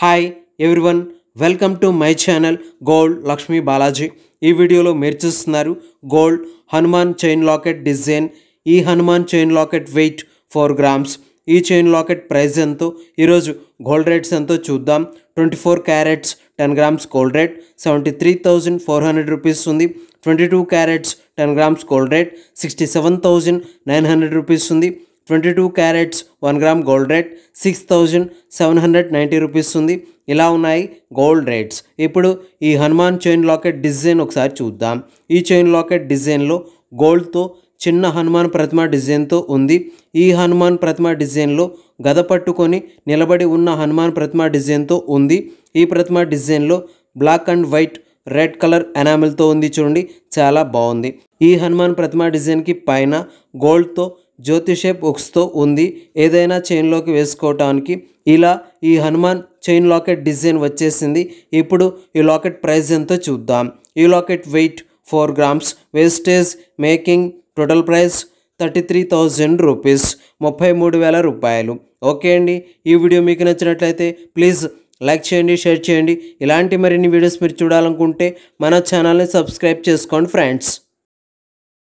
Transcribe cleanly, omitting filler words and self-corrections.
Hi everyone, welcome to my channel gold Lakshmi Balaji. ఈ వీడియోలో మీరు చూస్తున్నారు gold Hanuman chain locket design. ఈ Hanuman chain locket weight 4 grams. ఈ చైన్ లాకెట్ ప్రైస్ ఎంతో, ఈరోజు గోల్డ్ రేట్స్ ఎంతో చూద్దాం. 24 carats 10 grams gold rate 73,400 rupees ఉంది. 22 carats 10 grams gold rate 67,900 rupees ఉంది. 22 carats 1 gram gold rate 6,790 rupees ఉంది. ఇలా ఉన్నాయి గోల్డ్ రేట్స్. ఇప్పుడు ఈ హనుమాన్ చైన్ లాకెట్ డిజైన్ ఒకసారి చూద్దాం. ఈ చైన్ లాకెట్ డిజైన్లో గోల్డ్తో చిన్న హనుమాన్ ప్రతిమ డిజైన్తో ఉంది. ఈ హనుమాన్ ప్రతిమ డిజైన్లో గద పట్టుకొని నిలబడి ఉన్న హనుమాన్ ప్రతిమ డిజైన్తో ఉంది. ఈ ప్రతిమ డిజైన్లో black and white red colour ఎనామిల్తో ఉంది. చూడండి, చాలా బాగుంది. ఈ హనుమాన్ ప్రతిమ డిజైన్కి పైన గోల్డ్తో జ్యోతి షేప్ హుక్స్తో ఉంది. ఏదైనా చైన్లోకి వేసుకోవటానికి ఇలా ఈ హనుమాన్ చైన్ లాకెట్ డిజైన్ వచ్చేసింది. ఇప్పుడు ఈ లాకెట్ ప్రైస్ ఎంతో చూద్దాం. ఈ locket weight 4 grams. Wastage making total price 33,000 rupees, 33,000 రూపాయలు. ఓకే అండి, ఈ వీడియో మీకు నచ్చినట్లయితే ప్లీజ్ లైక్ చేయండి, షేర్ చేయండి. ఇలాంటి మరిన్ని వీడియోస్ మీరు చూడాలనుకుంటే మన ఛానల్ని సబ్స్క్రైబ్ చేసుకోండి ఫ్రెండ్స్.